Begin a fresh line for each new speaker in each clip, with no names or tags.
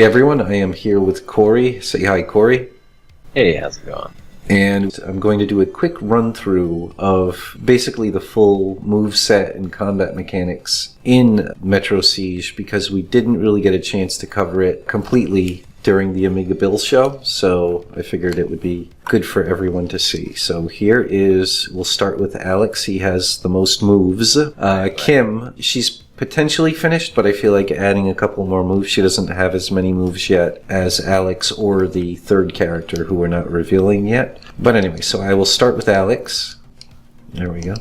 Hey everyone, I am here with Corey. Say hi, Corey.
Hey, how's it going?
And I'm going to do a quick run through of basically the full move set and combat mechanics in Metro Siege because we didn't really get a chance to cover it completely during the Amiga Build show, so I figured it would be good for everyone to see. So here is, we'll start with Alex. He has the most moves. Kim, she's potentially finished, but I feel like adding a couple more moves. She doesn't have as many moves yet as Alex or the third character who we're not revealing yet. But anyway, so I will start with Alex. There we go.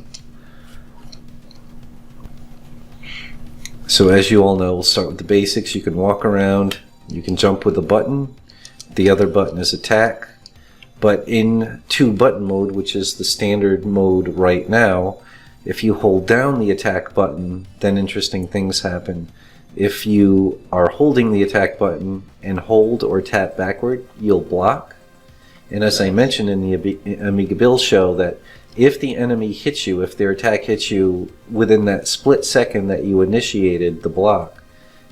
So as you all know, we'll start with the basics. You can walk around. You can jump with a button. The other button is attack. But in 2-button mode, which is the standard mode right now, if you hold down the attack button, then interesting things happen. If you are holding the attack button and hold or tap backward, you'll block. And as I mentioned in the Amiga Build show, that if the enemy hits you, if their attack hits you within that split second that you initiated the block,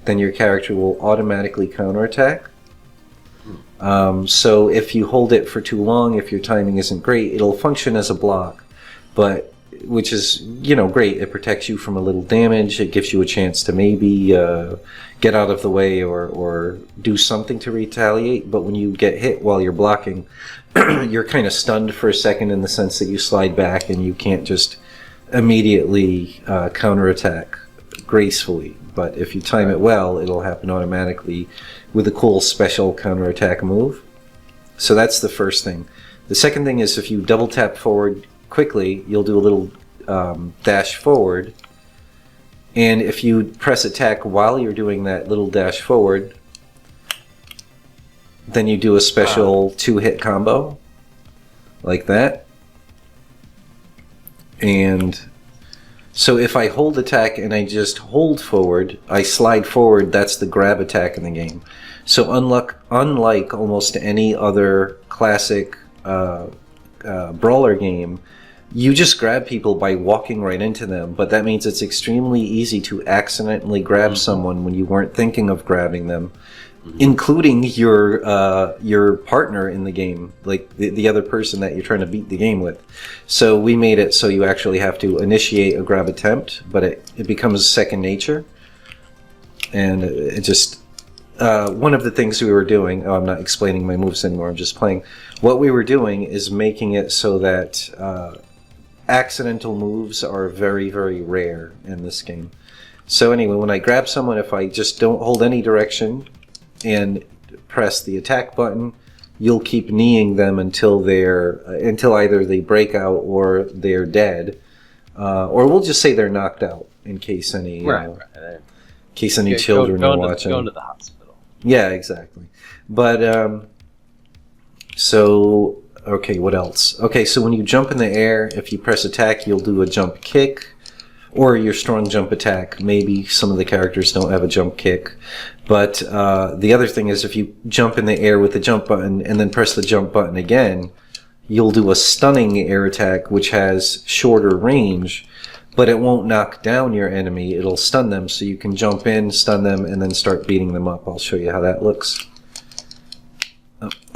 then your character will automatically counterattack. So if you hold it for too long, if your timing isn't great, it'll function as a block, but which is, you know, great. It protects you from a little damage. It gives you a chance to maybe get out of the way or do something to retaliate. But when you get hit while you're blocking, you're kind of stunned for a second in the sense that you slide back and you can't just immediately counterattack gracefully. But if you time it well, it'll happen automatically with a cool special counterattack move. So that's the first thing. The second thing is if you double tap forward quickly, you'll do a little dash forward, and if you press attack while you're doing that little dash forward, then you do a special 2-hit combo like that. And so if I hold attack and I just hold forward, I slide forward, that's the grab attack in the game. So unlike almost any other classic brawler game, you just grab people by walking right into them, but that means it's extremely easy to accidentally grab someone when you weren't thinking of grabbing them, including your partner in the game, like the other person that you're trying to beat the game with. So we made it so you actually have to initiate a grab attempt, but it becomes second nature. And it just one of the things we were doing, I'm not explaining my moves anymore, I'm just playing. What we were doing is making it so that accidental moves are very, very rare in this game. So anyway, when I grab someone, if I just don't hold any direction and press the attack button, you'll keep kneeing them until either they break out or they're dead, or we'll just say they're knocked out in case any children are watching.
Going to the hospital.
Yeah, exactly. But so okay, what else? Okay, so when you jump in the air, if you press attack, you'll do a jump kick or your strong jump attack. Maybe some of the characters don't have a jump kick. But the other thing is if you jump in the air with the jump button and then press the jump button again, you'll do a stunning air attack which has shorter range, but it won't knock down your enemy. It'll stun them, so you can jump in, stun them, and then start beating them up. I'll show you how that looks.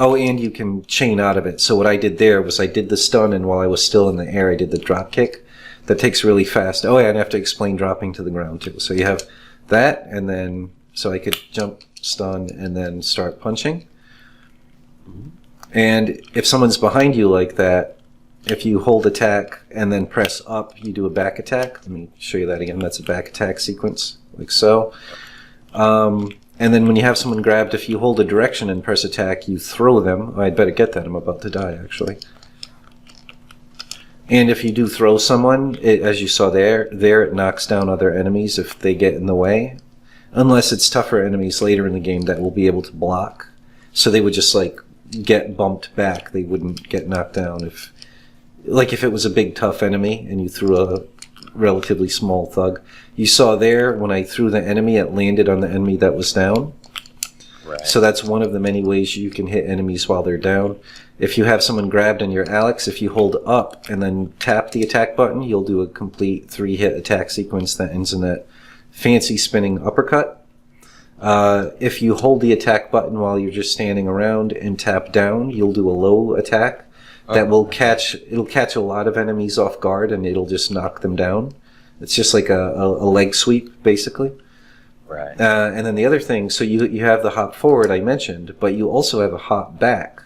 Oh, and you can chain out of it. So what I did there was I did the stun, and while I was still in the air, I did the drop kick. That takes really fast. Oh, yeah, and I have to explain dropping to the ground, too. So you have that, and then, so I could jump, stun, and then start punching. And if someone's behind you like that, if you hold attack and then press up, you do a back attack. Let me show you that again. That's a back attack sequence, like so. And then when you have someone grabbed, if you hold a direction and press attack, you throw them. Oh, I'd better get that. I'm about to die, actually. And if you do throw someone, as you saw there, it knocks down other enemies if they get in the way. Unless it's tougher enemies later in the game that will be able to block. So they would just, like, get bumped back. They wouldn't get knocked down. If it was a big, tough enemy and you threw a relatively small thug. You saw there, when I threw the enemy, it landed on the enemy that was down. Right. So that's one of the many ways you can hit enemies while they're down. If you have someone grabbed and you're Alex, if you hold up and then tap the attack button, you'll do a complete 3-hit attack sequence that ends in that fancy spinning uppercut. If you hold the attack button while you're just standing around and tap down, you'll do a low attack that will catch. It'll catch a lot of enemies off guard, and it'll just knock them down. It's just like a leg sweep, basically.
Right.
And then the other thing, so you have the hop forward I mentioned, but you also have a hop back.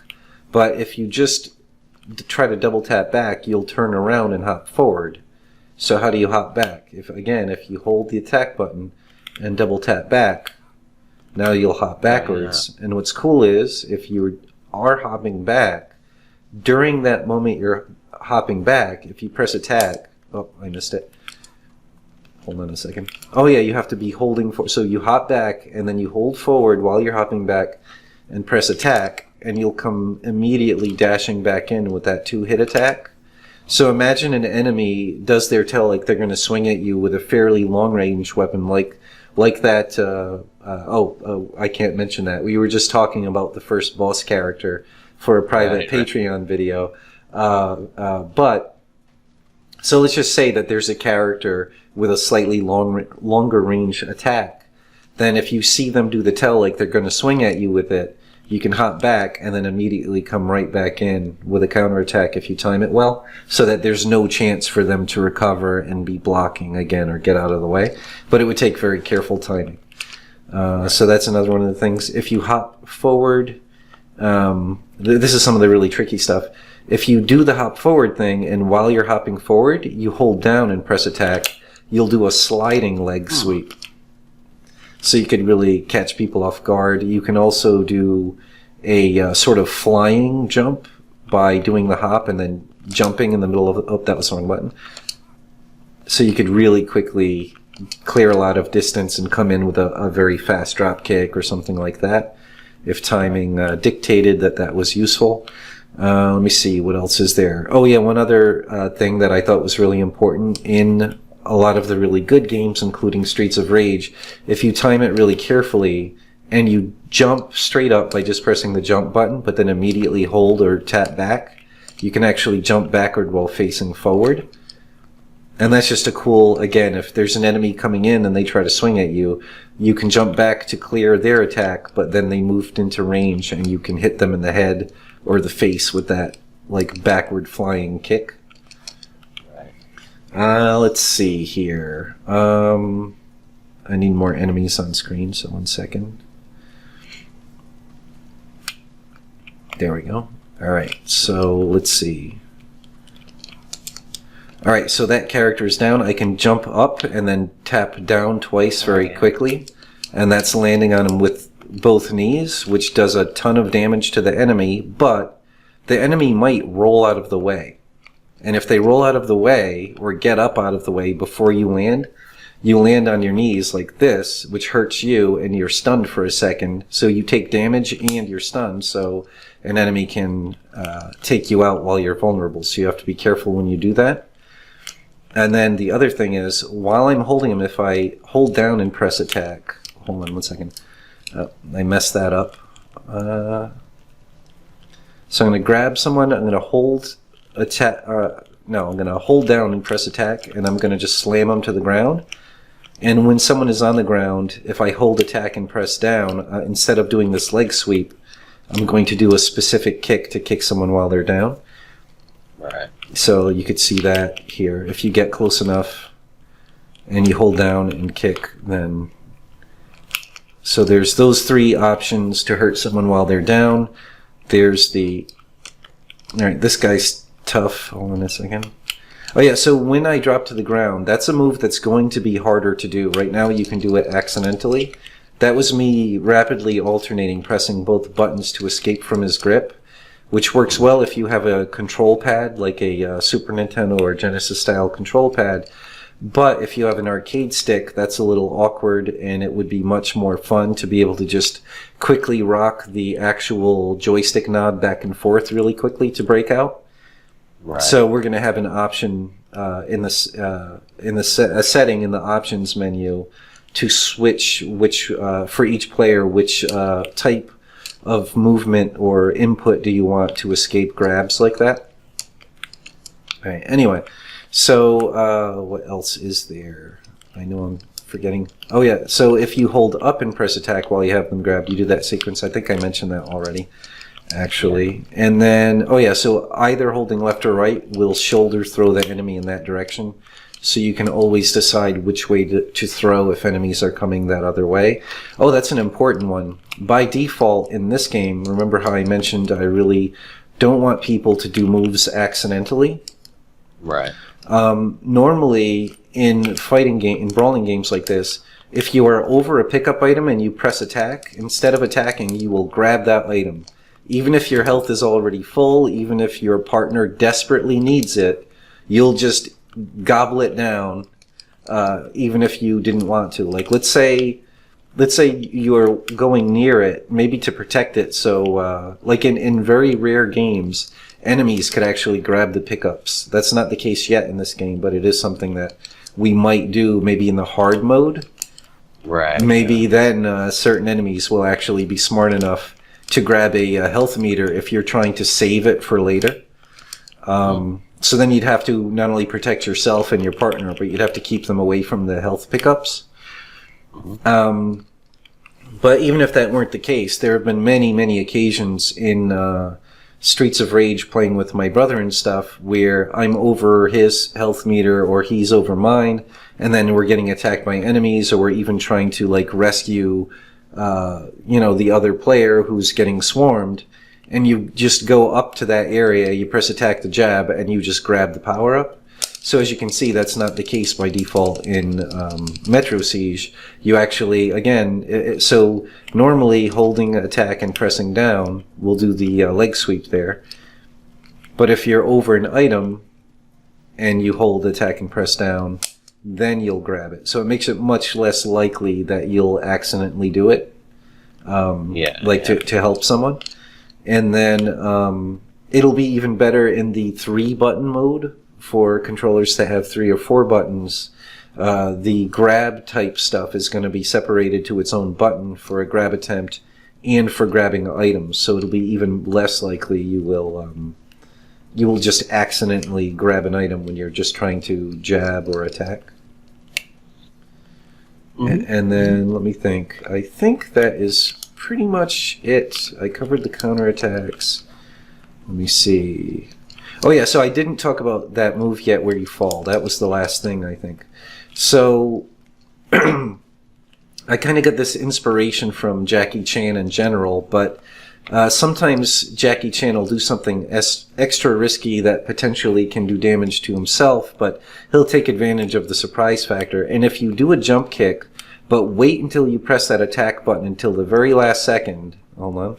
But if you just try to double tap back, you'll turn around and hop forward. So how do you hop back? If you hold the attack button and double tap back, now you'll hop backwards. Yeah. And what's cool is if you are hopping back, during that moment you're hopping back, if you press attack, oh, I missed it. Hold on a second. Oh yeah, you have to be holding for. So you hop back and then you hold forward while you're hopping back and press attack, and you'll come immediately dashing back in with that 2-hit attack. So imagine an enemy does their tail like they're going to swing at you with a fairly long-range weapon like that. I can't mention that. We were just talking about the first boss character for a private Patreon video. But so let's just say that there's a character with a slightly longer range attack. Then if you see them do the tail like they're going to swing at you with it, you can hop back and then immediately come right back in with a counterattack if you time it well, so that there's no chance for them to recover and be blocking again or get out of the way. But it would take very careful timing. So that's another one of the things. If you hop forward, this is some of the really tricky stuff. If you do the hop forward thing and while you're hopping forward, you hold down and press attack, you'll do a sliding leg sweep. So you could really catch people off guard. You can also do a sort of flying jump by doing the hop and then jumping in the middle of... Oh, that was the wrong button. So you could really quickly clear a lot of distance and come in with a very fast drop kick or something like that, if timing dictated that was useful. Let me see, what else is there? Oh yeah, one other thing that I thought was really important in a lot of the really good games, including Streets of Rage, if you time it really carefully and you jump straight up by just pressing the jump button, but then immediately hold or tap back, you can actually jump backward while facing forward. And that's just a cool, again, if there's an enemy coming in and they try to swing at you, you can jump back to clear their attack, but then they moved into range and you can hit them in the head or the face with that like backward flying kick. Let's see here. I need more enemies on screen, so 1 second. There we go. Alright, so let's see. Alright, so that character is down. I can jump up and then tap down twice very quickly. And that's landing on him with both knees, which does a ton of damage to the enemy, but the enemy might roll out of the way. And if they roll out of the way or get up out of the way before you land on your knees like this, which hurts you, and you're stunned for a second. So you take damage and you're stunned, so an enemy can take you out while you're vulnerable. So you have to be careful when you do that. And then the other thing is, while I'm holding him, if I hold down and press attack... Hold on 1 second. I messed that up. So I'm going to grab someone, I'm going to hold... I'm going to hold down and press attack, and I'm going to just slam them to the ground. And when someone is on the ground, if I hold attack and press down, instead of doing this leg sweep, I'm going to do a specific kick to kick someone while they're down.
Right.
So you could see that here. If you get close enough and you hold down and kick, then... So there's those 3 options to hurt someone while they're down. There's the... Alright, this guy's tough. Hold on a second. Oh yeah, so when I drop to the ground, that's a move that's going to be harder to do. Right now you can do it accidentally. That was me rapidly alternating, pressing both buttons to escape from his grip, which works well if you have a control pad, like a Super Nintendo or Genesis style control pad. But if you have an arcade stick, that's a little awkward, and it would be much more fun to be able to just quickly rock the actual joystick knob back and forth really quickly to break out. Right. So we're going to have an option a setting in the options menu to switch for each player which type of movement or input do you want to escape grabs like that. All right. Anyway, so what else is there? I know I'm forgetting. Oh yeah, so if you hold up and press attack while you have them grabbed, you do that sequence. I think I mentioned that already, actually. And then, oh yeah, so either holding left or right will shoulder throw the enemy in that direction. So you can always decide which way to throw if enemies are coming that other way. Oh, that's an important one. By default in this game, remember how I mentioned I really don't want people to do moves accidentally?
Right.
Normally in brawling games like this, if you are over a pickup item and you press attack, instead of attacking, you will grab that item. Even if your health is already full, even if your partner desperately needs it, you'll just gobble it down, even if you didn't want to. Like, let's say you're going near it, maybe to protect it. So, like in very rare games, enemies could actually grab the pickups. That's not the case yet in this game, but it is something that we might do maybe in the hard mode.
Right.
Maybe then certain enemies will actually be smart enough to grab a health meter if you're trying to save it for later. So then you'd have to not only protect yourself and your partner, but you'd have to keep them away from the health pickups. But even if that weren't the case, there have been many, many occasions in Streets of Rage playing with my brother and stuff where I'm over his health meter or he's over mine, and then we're getting attacked by enemies, or we're even trying to like rescue the other player who's getting swarmed. And you just go up to that area, you press attack to jab, and you just grab the power-up. So as you can see, that's not the case by default in Metro Siege. You actually, again, so normally holding attack and pressing down will do the leg sweep there. But if you're over an item and you hold attack and press down, then you'll grab it. So it makes it much less likely that you'll accidentally do it, to help someone. And then it'll be even better in the 3-button mode for controllers that have 3 or 4 buttons. The grab type stuff is going to be separated to its own button for a grab attempt and for grabbing items. So it'll be even less likely you will just accidentally grab an item when you're just trying to jab or attack. And then let me think. I think that is pretty much it. I covered the counterattacks. Let me see. Oh yeah, so I didn't talk about that move yet where you fall. That was the last thing, I think. So I kind of got this inspiration from Jackie Chan in general, but sometimes Jackie Chan will do something extra risky that potentially can do damage to himself, but he'll take advantage of the surprise factor. And if you do a jump kick, but wait until you press that attack button until the very last second, hold on,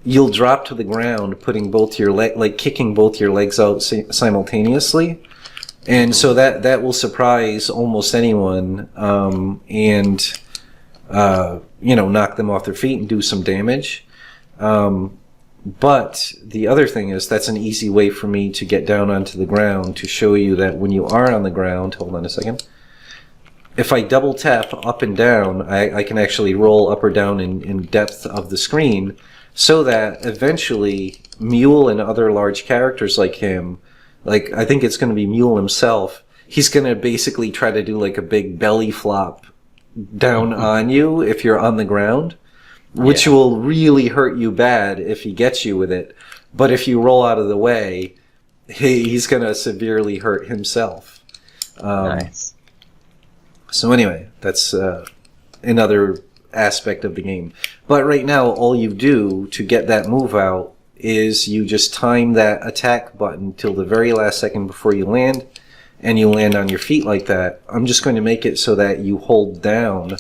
you'll drop to the ground, putting both your kicking both your legs out simultaneously. And so that will surprise almost anyone, and knock them off their feet and do some damage. But the other thing is that's an easy way for me to get down onto the ground to show you that when you are on the ground, hold on a second, if I double tap up and down, I can actually roll up or down in depth of the screen, so that eventually Mule and other large characters like him, like I think it's going to be Mule himself, he's going to basically try to do like a big belly flop down on you if you're on the ground, which will really hurt you bad if he gets you with it. But if you roll out of the way, he's going to severely hurt himself.
Nice.
So anyway, that's another aspect of the game. But right now, all you do to get that move out is you just time that attack button till the very last second before you land, and you land on your feet like that. I'm just going to make it so that you hold down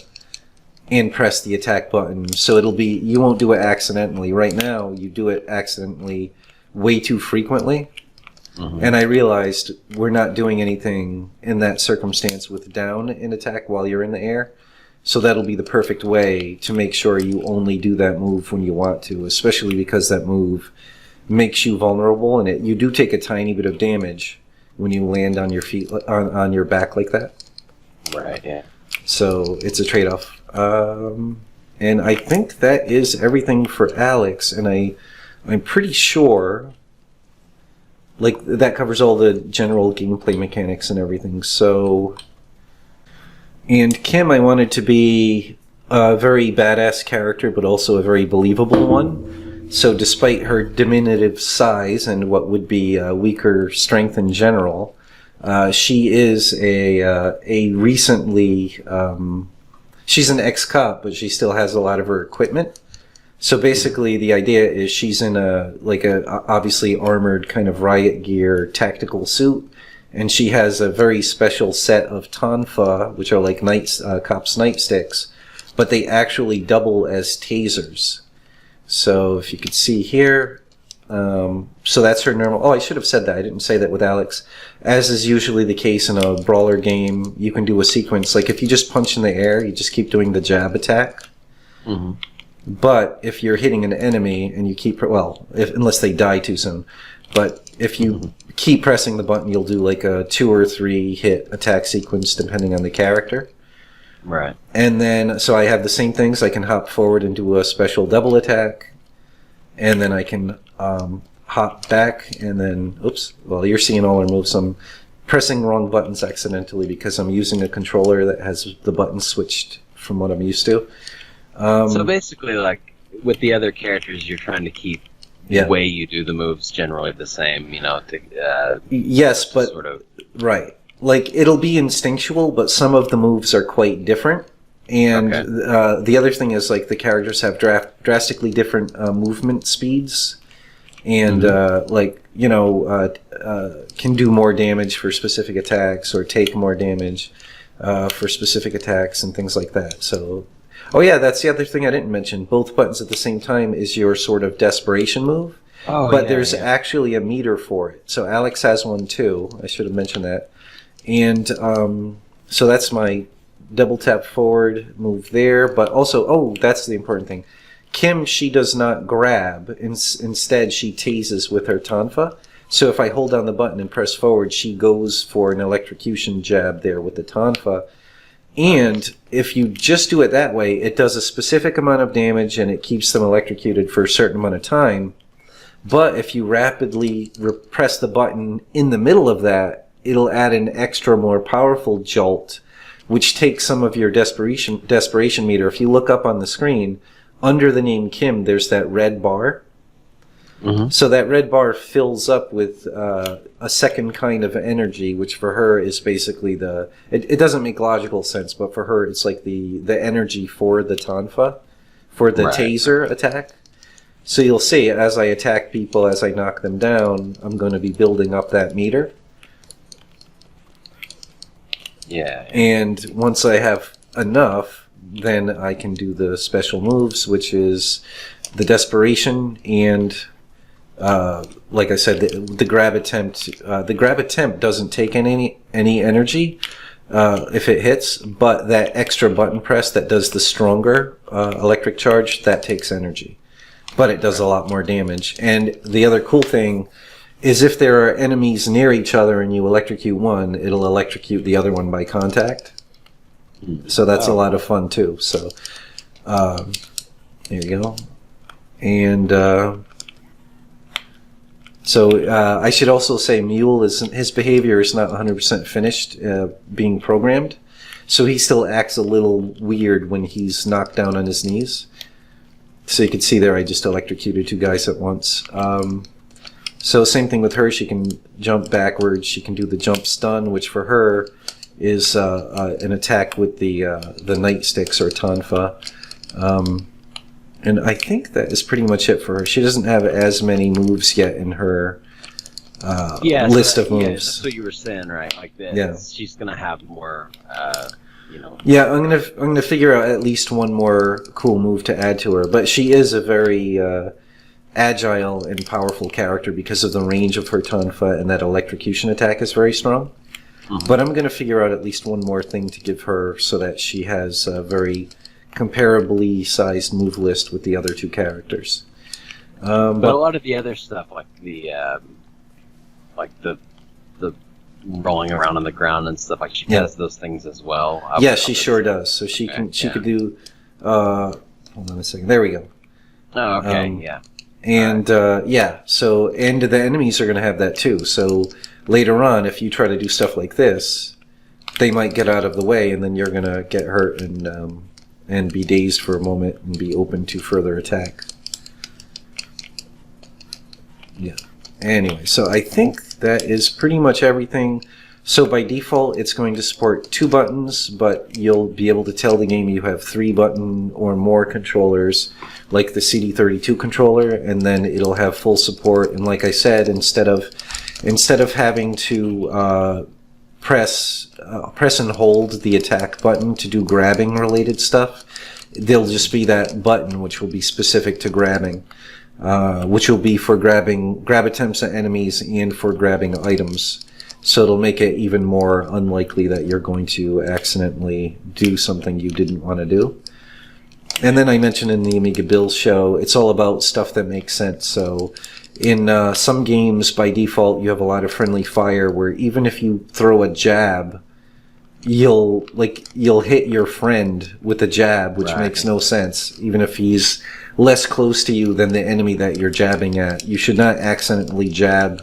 and press the attack button, so you won't do it accidentally. Right now, you do it accidentally way too frequently. And I realized we're not doing anything in that circumstance with down in attack while you're in the air. So that'll be the perfect way to make sure you only do that move when you want to, especially because that move makes you vulnerable, and you do take a tiny bit of damage when you land on your feet, on your back like that.
Right, yeah.
So it's a trade-off. And I think that is everything for Alex, and I'm pretty sure like that covers all the general gameplay mechanics and everything. So And Kim, I wanted to be a very badass character, but also a very believable one. So despite her diminutive size and what would be weaker strength in general, she is a recently... she's an ex-cop, but she still has a lot of her equipment. So basically, the idea is she's in a obviously armored kind of riot gear tactical suit, and she has a very special set of tonfa, which are like cops' nightsticks, but they actually double as tasers. So if you could see here, so that's her normal... Oh, I should have said that. I didn't say that with Alex. As is usually the case in a brawler game, you can do a sequence. Like if you just punch in the air, you just keep doing the jab attack.
Mm-hmm.
But if you're hitting an enemy and you keep... Well, unless they die too soon. But if you keep pressing the button, you'll do like a 2 or 3 hit attack sequence depending on the character.
Right.
And then, so I have the same things. I can hop forward and do a special double attack. And then I can hop back and then... Oops. Well, you're seeing all our moves. I'm pressing wrong buttons accidentally because I'm using a controller that has the buttons switched from what I'm used to.
So basically, like, with the other characters, you're trying to keep the way you do the moves generally the same, you know?
Yes, but...
Sort of...
Right. Like, it'll be instinctual, but some of the moves are quite different. And the other thing is, like, the characters have drastically different movement speeds. And, can do more damage for specific attacks or take more damage for specific attacks and things like that. So... Oh yeah, that's the other thing I didn't mention. Both buttons at the same time is your sort of desperation move.
Oh,
but there's actually a meter for it. So Alex has one too. I should have mentioned that. And so that's my double tap forward move there. But also, that's the important thing. Kim, she does not grab. Instead, she tases with her tonfa. So if I hold down the button and press forward, she goes for an electrocution jab there with the tonfa. And if you just do it that way, it does a specific amount of damage and it keeps them electrocuted for a certain amount of time. But if you rapidly press the button in the middle of that, it'll add an extra, more powerful jolt, which takes some of your desperation meter. If you look up on the screen, under the name Kim, there's that red bar. Mm-hmm. So that red bar fills up with a second kind of energy, which for her is basically it doesn't make logical sense, but for her it's like the energy for the tonfa, for the taser attack. So you'll see, as I attack people, as I knock them down, I'm going to be building up that meter.
Yeah.
And once I have enough, then I can do the special moves, which is the desperation and... like I said, the grab attempt. The grab attempt doesn't take any energy if it hits, but that extra button press that does the stronger electric charge, that takes energy, but it does a lot more damage. And the other cool thing is, if there are enemies near each other and you electrocute one, it'll electrocute the other one by contact. So that's a lot of fun too. So there you go. And so I should also say Mule, his behavior is not 100% finished being programmed. So he still acts a little weird when he's knocked down on his knees. So you can see there I just electrocuted 2 guys at once. So same thing with her. She can jump backwards. She can do the jump stun, which for her is an attack with the nightsticks or tonfa. And I think that is pretty much it for her. She doesn't have as many moves yet in her list of moves.
Yeah, that's what you were saying, right? Like this. Yeah. She's gonna have more,
Yeah, I'm gonna figure out at least one more cool move to add to her. But she is a very agile and powerful character because of the range of her tonfa, and that electrocution attack is very strong. Mm-hmm. But I'm gonna figure out at least one more thing to give her so that she has a very comparably sized move list with the other 2 characters. But
a lot of the other stuff, like the rolling around on the ground and stuff, like she does those things as well.
Yeah, she sure does. So she could do. Hold on a second. There we go.
Oh, okay. Yeah.
And so the enemies are going to have that too. So later on, if you try to do stuff like this, they might get out of the way, and then you're gonna get hurt and be dazed for a moment and be open to further attack. Yeah. Anyway, so I think that is pretty much everything. So by default, it's going to support 2 buttons, but you'll be able to tell the game you have 3 button or more controllers, like the CD32 controller, and then it'll have full support. And like I said, instead of having to press and hold the attack button to do grabbing related stuff, there'll just be that button which will be specific to grabbing, which will be for grab attempts at enemies and for grabbing items. So it'll make it even more unlikely that you're going to accidentally do something you didn't want to do. And then I mentioned in the Amiga Build show, it's all about stuff that makes sense. So in some games, by default, you have a lot of friendly fire where even if you throw a jab, you'll hit your friend with a jab, which makes no sense. Even if he's less close to you than the enemy that you're jabbing at, you should not accidentally jab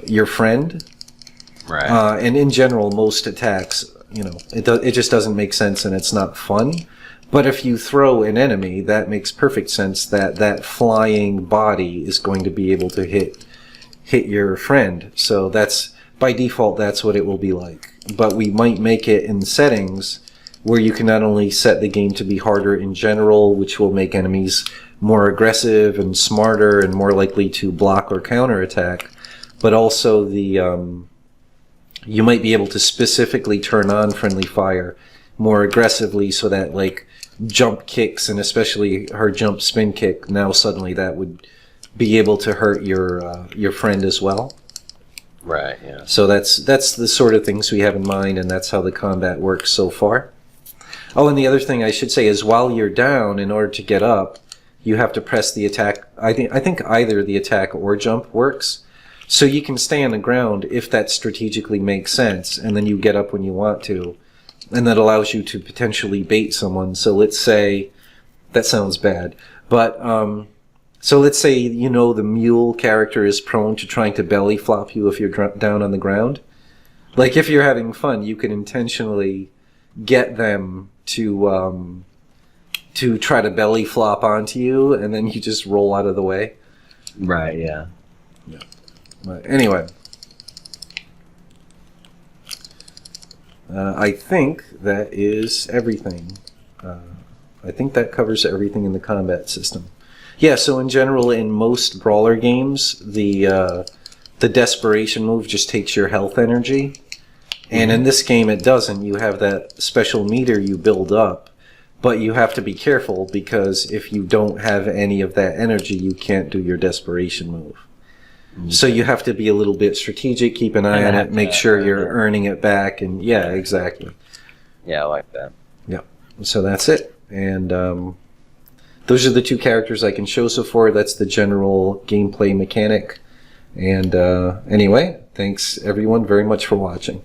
your friend.
Right.
And in general, most attacks, it just doesn't make sense and it's not fun. But if you throw an enemy, that makes perfect sense that flying body is going to be able to hit your friend. So that's, by default, that's what it will be like. But we might make it in settings where you can not only set the game to be harder in general, which will make enemies more aggressive and smarter and more likely to block or counterattack, but also you might be able to specifically turn on friendly fire more aggressively so that, like, jump kicks, and especially her jump spin kick, now suddenly that would be able to hurt your friend as well.
Right, yeah.
So that's the sort of things we have in mind, and that's how the combat works so far. Oh, and the other thing I should say is while you're down, in order to get up, you have to press the attack. I think either the attack or jump works. So you can stay on the ground if that strategically makes sense, and then you get up when you want to. And that allows you to potentially bait someone. So let's say, that sounds bad, but so let's say the mule character is prone to trying to belly flop you if you're down on the ground. Like if you're having fun, you can intentionally get them to try to belly flop onto you, and then you just roll out of the way.
Right. Yeah.
Yeah. But anyway. I think that is everything. I think that covers everything in the combat system. Yeah, so in general, in most brawler games, the desperation move just takes your health energy. And in this game, it doesn't. You have that special meter you build up, but you have to be careful because if you don't have any of that energy, you can't do your desperation move. So you have to be a little bit strategic, keep an eye on it, make sure you're earning it back, and yeah, exactly.
Yeah, I like that.
Yeah, so that's it. And those are the 2 characters I can show so far. That's the general gameplay mechanic. And anyway, thanks everyone very much for watching.